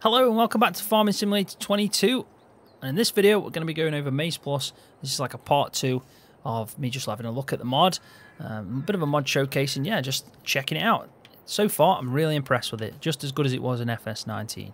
Hello and welcome back to Farming Simulator 22, and in this video we're going to be going over MaizePlus. This is like a part 2 of me just having a look at the mod, a bit of a mod showcase, and yeah, just checking it out. So far I'm really impressed with it, just as good as it was in FS19.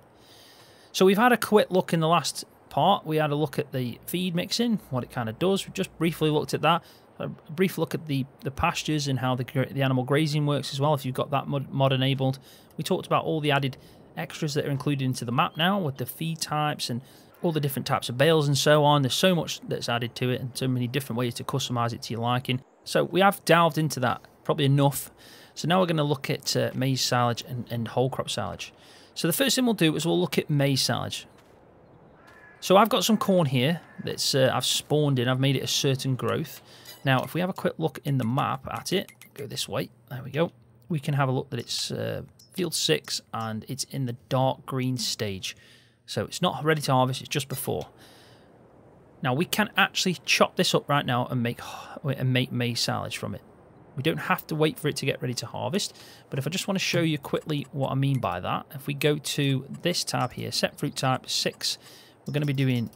So we've had a quick look in the last part. We had a look at the feed mixing, what it kind of does. We just briefly looked at that. A brief look at the pastures and how the animal grazing works as well, if you've got that mod enabled. We talked about all the added extras that are included into the map now with the feed types and all the different types of bales and so on. There's so much that's added to it and so many different ways to customize it to your liking. So we have delved into that probably enough. So now we're going to look at maize silage and whole crop silage. So the first thing we'll do is we'll look at maize silage. So I've got some corn here that's I've spawned in. I've made it a certain growth. Now if we have a quick look in the map at it, go this way, there we go, we can have a look that it's field 6 and it's in the dark green stage. So it's not ready to harvest, it's just before. Now we can actually chop this up right now and make maize silage from it. We don't have to wait for it to get ready to harvest, but if I just want to show you quickly what I mean by that, if we go to this tab here, set fruit type 6, we're going to be doing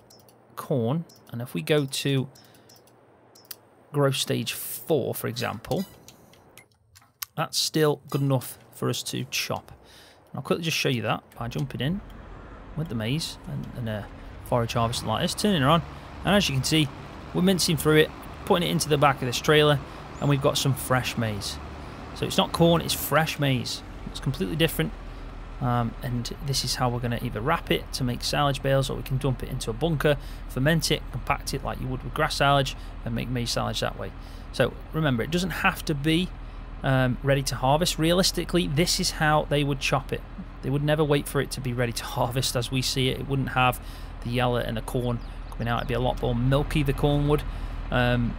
corn, and if we go to growth stage 4, for example, that's still good enough for us to chop. And I'll quickly just show you that by jumping in with the maize and a forage harvester like this, turning her on, and as you can see, we're mincing through it, putting it into the back of this trailer, and we've got some fresh maize. So it's not corn, it's fresh maize. It's completely different, and this is how we're going to either wrap it to make silage bales, or we can dump it into a bunker, ferment it, compact it like you would with grass silage, and make maize silage that way. So remember, it doesn't have to be ready to harvest. Realistically, this is how they would chop it. They would never wait for it to be ready to harvest as we see it. It wouldn't have the yellow and the corn coming out. It'd be a lot more milky, the corn would, and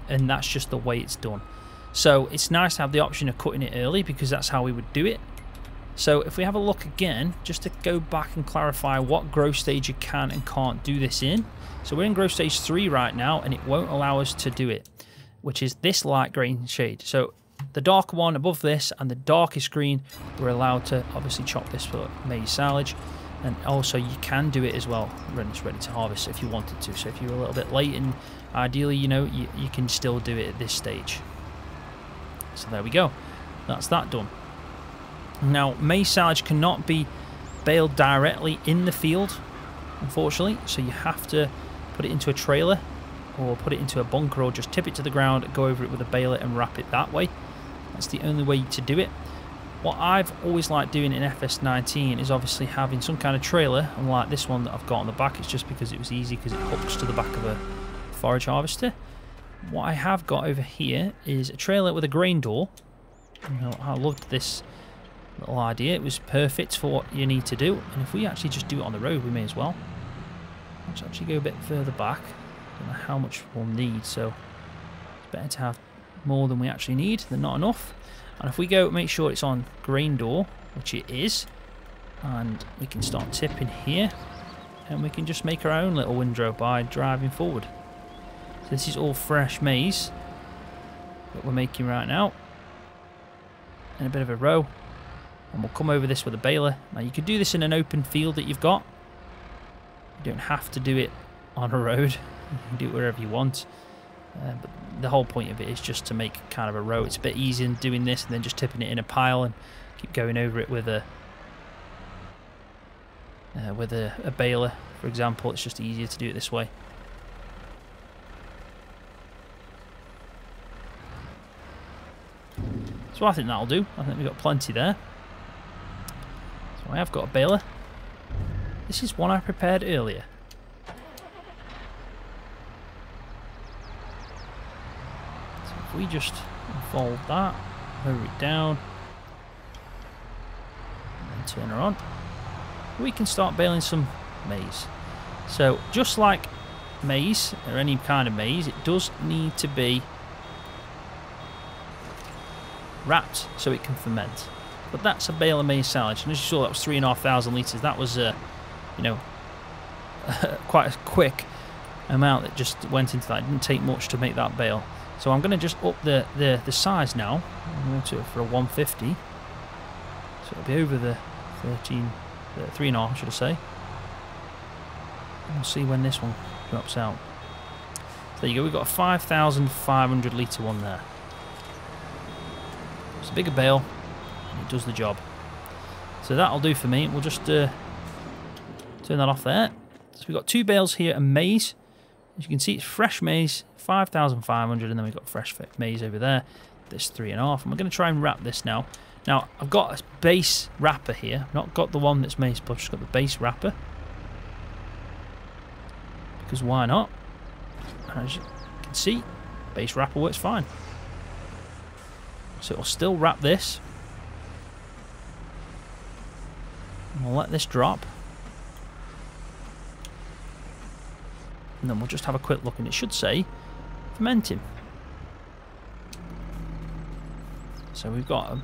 that's just the way it's done. So it's nice to have the option of cutting it early, because that's how we would do it. So if we have a look again, just to go back and clarify what growth stage you can and can't do this in. So we're in growth stage 3 right now, and it won't allow us to do it, which is this light green shade. So the darker one above this and the darkest green, we're allowed to obviously chop this for maize silage, and also you can do it as well when it's ready to harvest if you wanted to. So if you're a little bit late, and ideally, you know, you can still do it at this stage. So there we go, that's that done. Now maize silage cannot be baled directly in the field, unfortunately, so you have to put it into a trailer or put it into a bunker, or just tip it to the ground, go over it with a baler and wrap it that way. That's the only way to do it. What I've always liked doing in FS19 is obviously having some kind of trailer, unlike this one that I've got on the back. It's just because it was easy, because it hooks to the back of a forage harvester. What I have got over here is a trailer with a grain door. You know, I loved this little idea. It was perfect for what you need to do. And if we actually just do it on the road, we may as well. Let's actually go a bit further back. I don't know how much we'll need, so it's better to have more than we actually need than not enough. And if we go make sure it's on grain door, which it is, and we can start tipping here, and we can just make our own little windrow by driving forward. So this is all fresh maize that we're making right now in a bit of a row, and we'll come over this with a baler. Now you could do this in an open field that you've got. You don't have to do it on a road. You can do it wherever you want, but the whole point of it is just to make kind of a row. It's a bit easier than doing this and then just tipping it in a pile and keep going over it with a baler, for example. It's just easier to do it this way. So I think that'll do. I think we've got plenty there. So I have got a baler. This is one I prepared earlier. We just unfold that, lower it down, and then turn her on. We can start baling some maize. So just like maize, or any kind of maize, it does need to be wrapped so it can ferment. But that's a bale of maize silage, and as you saw, that was 3,500 litres. That was, you know, quite a quick amount that just went into that. It didn't take much to make that bale. So I'm going to just up the size now. I'm going to it for a 150. So it'll be over the 13 3.5 should I say. We'll see when this one drops out. So there you go, we've got a 5,500 litre one there. It's a bigger bale, and it does the job. So that'll do for me. We'll just turn that off there. So we've got 2 bales here and maize. As you can see, it's fresh maize, 5,500, and then we've got fresh maize over there. This 3.5, and we're going to try and wrap this now. Now, I've got a base wrapper here. I've not got the one that's MaizePlus, I've just got the base wrapper. Because why not? And as you can see, base wrapper works fine. So it'll still wrap this. And we'll let this drop. And then we'll just have a quick look, and it should say fermenting. So we've got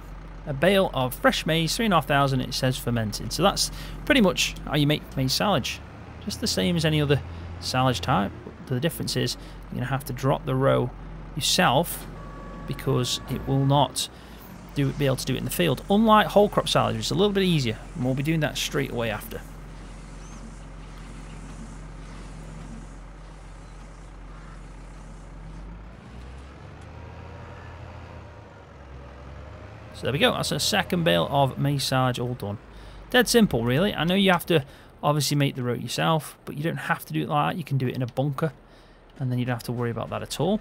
a bale of fresh maize, 3,500, it says fermenting. So that's pretty much how you make maize silage. Just the same as any other silage type. But the difference is you're going to have to drop the row yourself because it will not be able to do it in the field. Unlike whole crop silage, it's a little bit easier, and we'll be doing that straight away after. So there we go, that's a second bale of maize silage all done. Dead simple really. I know you have to obviously make the row yourself, but you don't have to do it like that. You can do it in a bunker, and then you don't have to worry about that at all.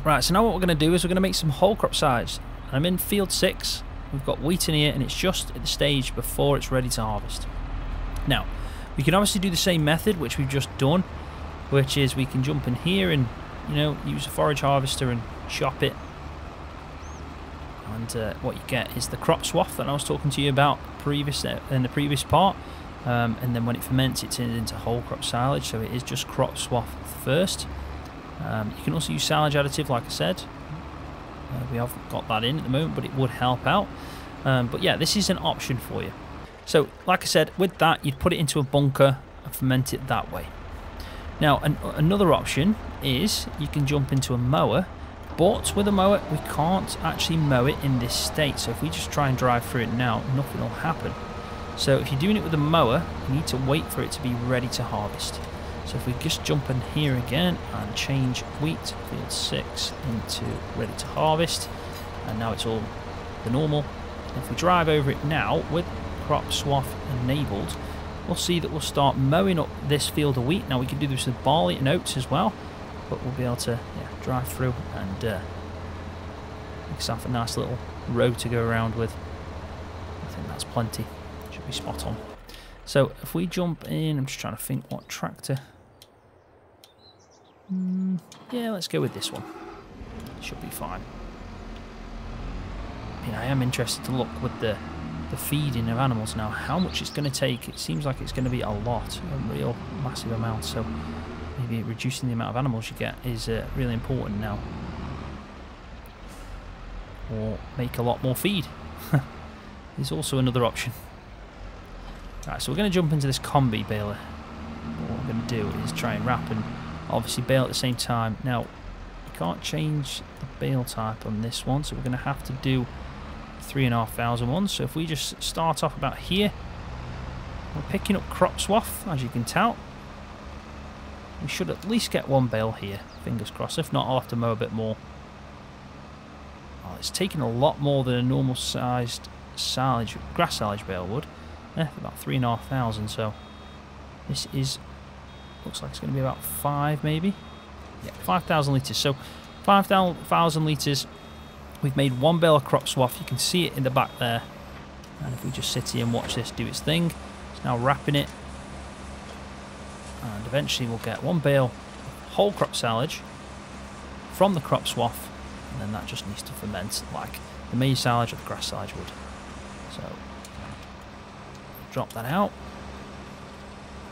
Right, so now what we're going to do is we're going to make some whole crop silage. I'm in field 6, we've got wheat in here, and it's just at the stage before it's ready to harvest. Now, we can obviously do the same method which we've just done, which is we can jump in here and, you know, use a forage harvester and chop it. And what you get is the crop swath that I was talking to you about in the previous part. And then when it ferments, it turns into whole crop silage, so it is just crop swath first. You can also use silage additive, like I said. We haven't got that in at the moment, but it would help out. But yeah, this is an option for you. So, like I said, with that, you'd put it into a bunker and ferment it that way. Now, another option is you can jump into a mower. But with a mower, we can't actually mow it in this state. So if we just try and drive through it now, nothing will happen. So if you're doing it with a mower, you need to wait for it to be ready to harvest. So if we just jump in here again and change wheat field 6 into ready to harvest, and now it's all the normal. If we drive over it now with crop swath enabled, we'll see that we'll start mowing up this field of wheat. Now we can do this with barley and oats as well, but we'll be able to drive through and make ourselves a nice little row to go around with. I think that's plenty. Should be spot on. So if we jump in, I'm just trying to think what tractor. Yeah, let's go with this one. Should be fine. I am interested to look with the feeding of animals now, how much it's going to take. It seems like it's going to be a lot, a real massive amount. So maybe reducing the amount of animals you get is really important now. Or make a lot more feed. Is also another option. Right, so we're going to jump into this combi baler. What we're going to do is try and wrap and obviously bale at the same time. Now, you can't change the bale type on this one, so we're going to have to do 3,500 ones. So if we just start off about here, we're picking up crop swath, as you can tell. We should at least get one bale here, fingers crossed. If not, I'll have to mow a bit more. Oh, it's taking a lot more than a normal sized silage, grass silage bale would. About 3,500, so this is, looks like it's going to be about 5 maybe. Yeah, 5,000 litres. So 5,000 litres, we've made one bale of crop swath. You can see it in the back there. And if we just sit here and watch this do its thing, it's now wrapping it. And eventually we'll get one bale of whole crop silage from the crop swath, and then that just needs to ferment like the maize silage or the grass silage would. So drop that out,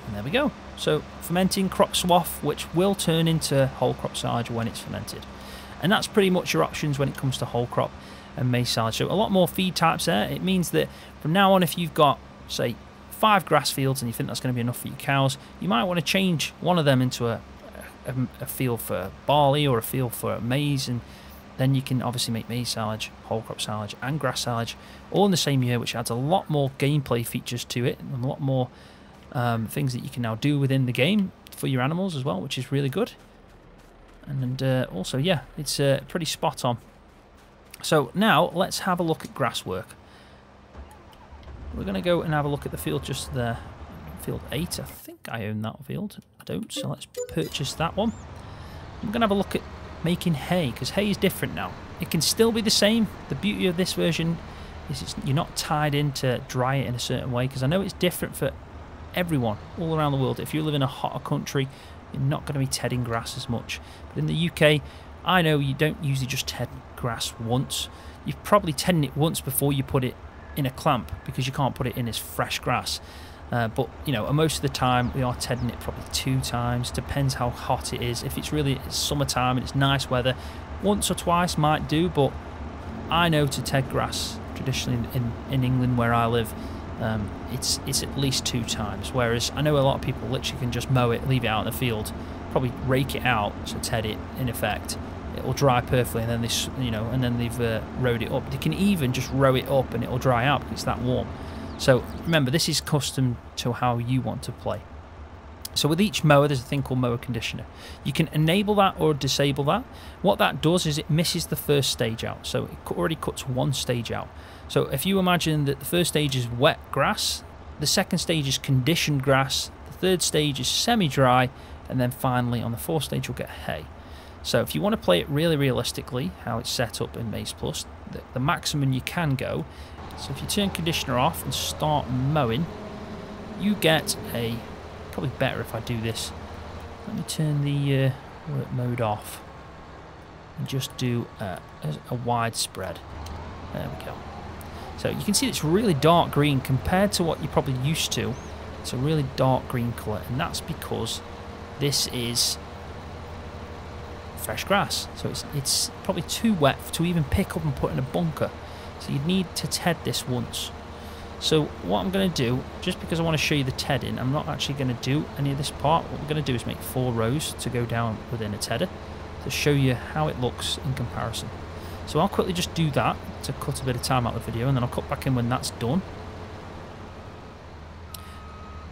and there we go. So fermenting crop swath, which will turn into whole crop silage when it's fermented. And that's pretty much your options when it comes to whole crop and maize silage. So a lot more feed types there. It means that from now on, if you've got, say, 5 grass fields and you think that's going to be enough for your cows, you might want to change one of them into a field for barley or a field for maize, and then you can obviously make maize silage, whole crop silage and grass silage all in the same year, which adds a lot more gameplay features to it and a lot more things that you can now do within the game for your animals as well, which is really good. And also, yeah, it's pretty spot on. So now let's have a look at grass work. We're going to go and have a look at the field just there. Field 8, I think I own that field. I don't, so let's purchase that one. I'm going to have a look at making hay, because hay is different now. It can still be the same. The beauty of this version is you're not tied in to dry it in a certain way, because I know it's different for everyone all around the world. If you live in a hotter country, you're not going to be tedding grass as much. But in the UK, I know you don't usually just ted grass once. You've probably tedded it once before you put it in a clamp, because you can't put it in as fresh grass. But, you know, most of the time we are tedding it probably 2 times. Depends how hot it is. If it's really summertime and it's nice weather, once or twice might do. But I know to ted grass, traditionally in England where I live, it's at least 2 times. Whereas I know a lot of people literally can just mow it, leave it out in the field, probably rake it out, so ted it in effect. It will dry perfectly, and then they've rowed it up. They can even just row it up and it will dry out because it's that warm. So remember, this is custom to how you want to play. So with each mower, there's a thing called Mower Conditioner. You can enable that or disable that. What that does is it misses the first stage out. So it already cuts 1 stage out. So if you imagine that the first stage is wet grass, the second stage is conditioned grass, the 3rd stage is semi-dry, and then finally on the 4th stage you'll get hay. So if you want to play it really realistically, how it's set up in MaizePlus, the maximum you can go. So if you turn conditioner off and start mowing, you get a, probably better if I do this. Let me turn the work mode off and just do a wide spread. There we go. So you can see it's really dark green compared to what you're probably used to. It's a really dark green colour, and that's because this is fresh grass. So it's probably too wet to even pick up and put in a bunker. So you'd need to ted this once. So what I'm going to do, just because I want to show you the tedding, I'm not actually going to do any of this part. What we're going to do is make 4 rows to go down within a tedder to show you how it looks in comparison. So I'll quickly just do that to cut a bit of time out of the video, and then I'll cut back in when that's done.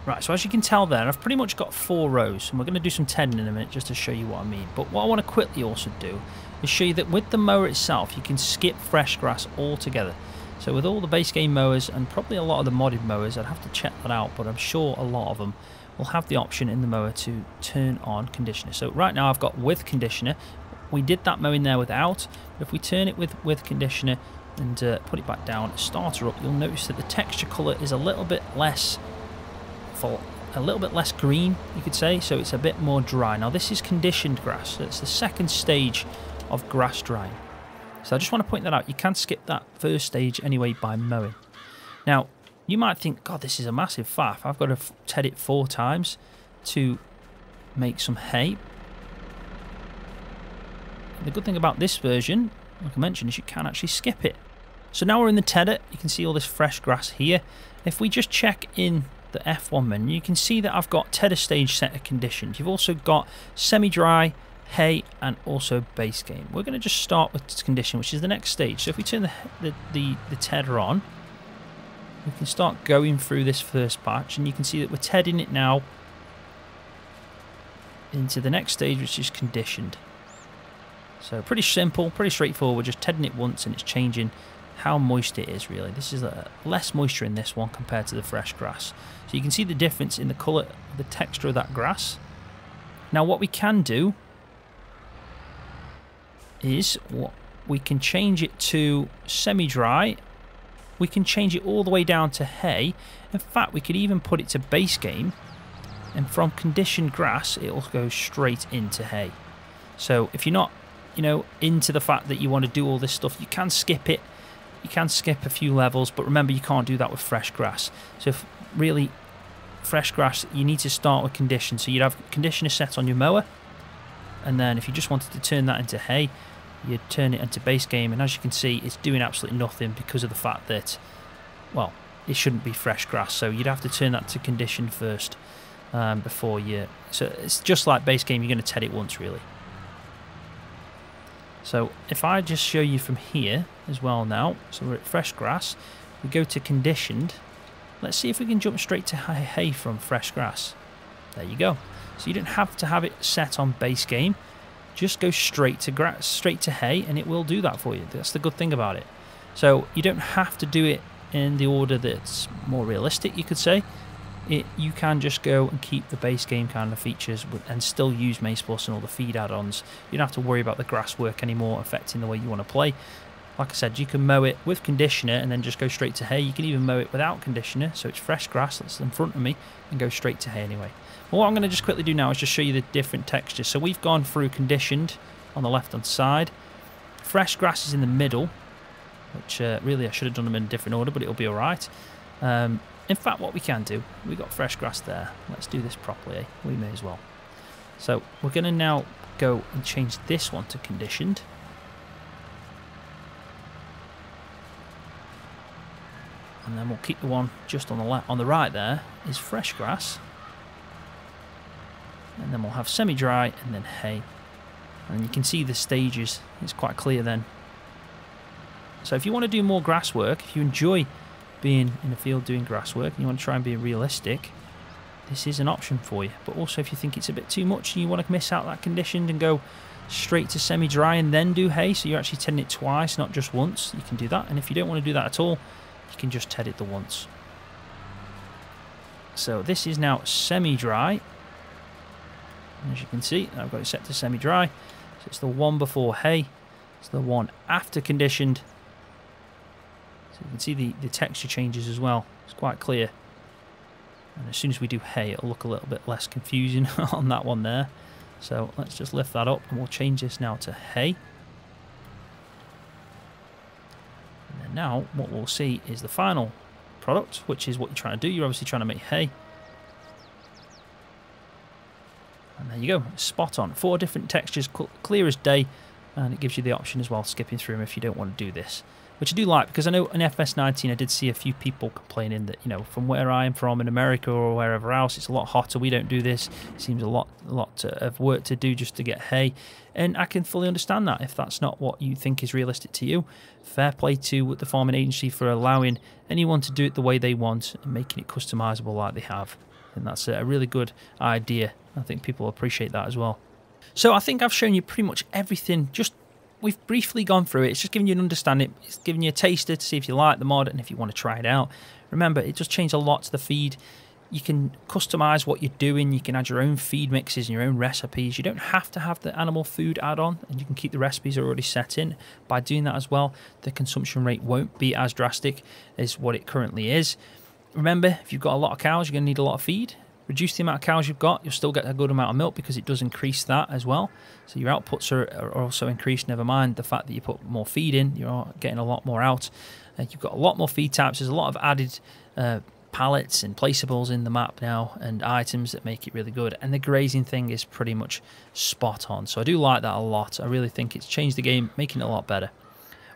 Right, so as you can tell there, I've pretty much got 4 rows, and we're going to do some tedding in a minute just to show you what I mean. But what I want to quickly also do is show you that with the mower itself, you can skip fresh grass altogether. So with all the base game mowers, and probably a lot of the modded mowers, I'd have to check that out, but I'm sure a lot of them will have the option in the mower to turn on conditioner. So right now I've got with conditioner. We did that mowing there without, but if we turn it with conditioner and put it back down, start her up, you'll notice that the texture colour is a little bit less green, you could say, so it's a bit more dry. Now this is conditioned grass, so it's the 2nd stage of grass drying. So I just want to point that out. You can skip that 1st stage anyway by mowing. Now you might think, God, this is a massive faff. I've got to ted it 4 times to make some hay. The good thing about this version, like I mentioned, is you can actually skip it. So now we're in the tedder. You can see all this fresh grass here. If we just check in the F1 menu, you can see that I've got tedder stage set of conditions. You've also got semi-dry, hay, and also base game. We're going to just start with condition, which is the next stage. So if we turn the tedder on, we can start going through this first patch, and you can see that we're tedding it now into the next stage, which is conditioned. So pretty simple, pretty straightforward. We're just tedding it once and it's changing how moist it is, really. This is less moisture in this one compared to the fresh grass. So you can see the difference in the colour, the texture of that grass. Now what we can do is we can change it to semi-dry. We can change it all the way down to hay. In fact, we could even put it to base game, and from conditioned grass it will go straight into hay. So if you're not, you know, into the fact that you want to do all this stuff, you can skip it. You can skip a few levels, but remember, you can't do that with fresh grass. So if really fresh grass, you need to start with condition. So you'd have conditioner set on your mower, and then if you just wanted to turn that into hay, you'd turn it into base game, and as you can see, it's doing absolutely nothing because of the fact that, well, it shouldn't be fresh grass. So you'd have to turn that to condition first before you. So it's just like base game, you're going to ted it once, really. So if I just show you from here as well now, so we're at fresh grass, we go to conditioned. Let's see if we can jump straight to hay from fresh grass. There you go. So you don't have to have it set on base game. Just go straight to grass, straight to hay, and it will do that for you. That's the good thing about it. So you don't have to do it in the order that's more realistic, you could say. You can just go and keep the base game kind of features and still use MaizePlus and all the feed add-ons. You don't have to worry about the grass work anymore affecting the way you want to play. Like I said, you can mow it with conditioner and then just go straight to hay. You can even mow it without conditioner, so it's fresh grass that's in front of me, and go straight to hay anyway. Well, what I'm going to just quickly do now is just show you the different textures. So we've gone through conditioned on the left-hand side. Fresh grass is in the middle, which really I should have done them in a different order, but it'll be alright. In fact, what we can do, we've got fresh grass there. Let's do this properly, eh? We may as well. So we're going to now go and change this one to conditioned. And then we'll keep the one just on the left, on the right there is fresh grass. And then we'll have semi-dry and then hay. And you can see the stages. It's quite clear then. So if you want to do more grass work, if you enjoy being in the field doing grass work and you want to try and be realistic, this is an option for you. But also if you think it's a bit too much and you want to miss out that conditioned and go straight to semi-dry and then do hay, so you're actually tedding it twice, not just once, you can do that. And if you don't want to do that at all, you can just ted it the once. So this is now semi-dry. As you can see, I've got it set to semi-dry. So it's the one before hay. It's the one after conditioned. So you can see the texture changes as well. It's quite clear. And as soon as we do hay, it'll look a little bit less confusing on that one there. So let's just lift that up and we'll change this now to hay. And then now what we'll see is the final product, which is what you're trying to do. You're obviously trying to make hay. And there you go, spot on. 4 different textures, clear as day, and it gives you the option as well, skipping through them if you don't want to do this. Which I do like, because I know in FS19 I did see a few people complaining that, you know, from where I am from in America or wherever else, it's a lot hotter, we don't do this. It seems a lot of work to do just to get hay. And I can fully understand that if that's not what you think is realistic to you. Fair play to the farming agency for allowing anyone to do it the way they want and making it customizable like they have. And that's a really good idea. I think people appreciate that as well. So I think I've shown you pretty much everything. We've briefly gone through it. It's just giving you an understanding. It's giving you a taster to see if you like the mod and if you want to try it out. Remember, it does change a lot to the feed. You can customize what you're doing. You can add your own feed mixes and your own recipes. You don't have to have the animal food add-on, and you can keep the recipes already set in. By doing that as well, the consumption rate won't be as drastic as what it currently is. Remember, if you've got a lot of cows, you're going to need a lot of feed. Reduce the amount of cows you've got, you'll still get a good amount of milk because it does increase that as well. So your outputs are also increased, never mind the fact that you put more feed in, you're getting a lot more out. You've got a lot more feed types, there's a lot of added pallets and placeables in the map now and items that make it really good. And the grazing thing is pretty much spot on. So I do like that a lot. I really think it's changed the game, making it a lot better.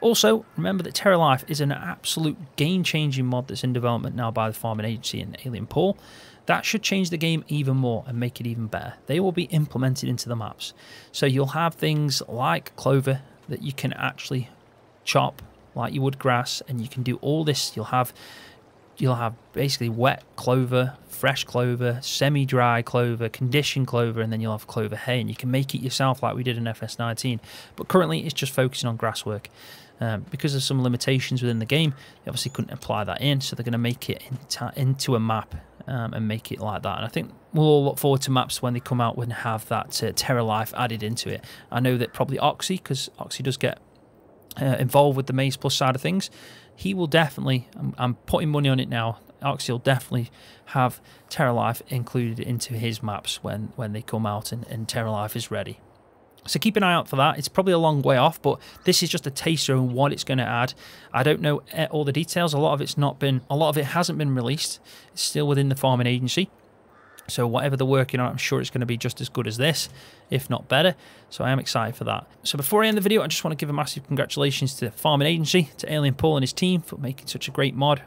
Also, remember that Terra Life is an absolute game-changing mod that's in development now by the Farming Agency and Alien Paul. That should change the game even more and make it even better. They will be implemented into the maps. So you'll have things like clover that you can actually chop like you would grass, and you can do all this. You'll have basically wet clover, fresh clover, semi-dry clover, conditioned clover, and then you'll have clover hay, and you can make it yourself like we did in FS19. But currently it's just focusing on grass work. Because of some limitations within the game, they obviously couldn't apply that in, so they're going to make it into a map and make it like that. And I think we'll all look forward to maps when they come out and have that Terra Life added into it. I know that probably Oxy, because Oxy does get involved with the MaizePlus side of things, he will definitely, I'm putting money on it now, Oxy will definitely have Terra Life included into his maps when they come out and Terra Life is ready. So keep an eye out for that. It's probably a long way off, but this is just a taster of what it's going to add. I don't know all the details. A lot of it hasn't been released. It's still within the Farming Agency. So whatever they're working on, I'm sure it's going to be just as good as this, if not better. So I am excited for that. So before I end the video, I just want to give a massive congratulations to the Farming Agency, to Alien Paul and his team for making such a great mod,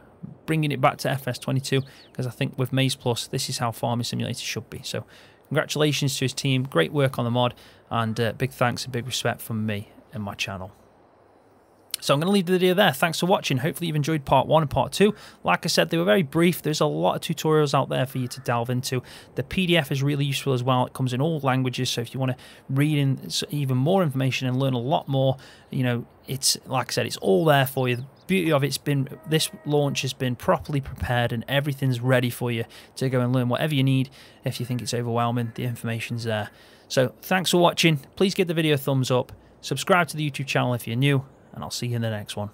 bringing it back to FS22, because I think with MaizePlus, this is how Farming Simulator should be. So congratulations to his team, great work on the mod, and big thanks and big respect from me. in my channel. So I'm going to leave the video there. Thanks for watching. Hopefully you've enjoyed part 1 and part 2. Like I said, they were very brief. There's a lot of tutorials out there for you to delve into. The PDF is really useful as well. It comes in all languages, so if you want to read in even more information and learn a lot more, you know, it's, like I said, it's all there for you. The beauty of it's been, this launch has been properly prepared and everything's ready for you to go and learn whatever you need. If you think it's overwhelming, the information's there. So thanks for watching. Please give the video a thumbs up. Subscribe to the YouTube channel if you're new, and I'll see you in the next one.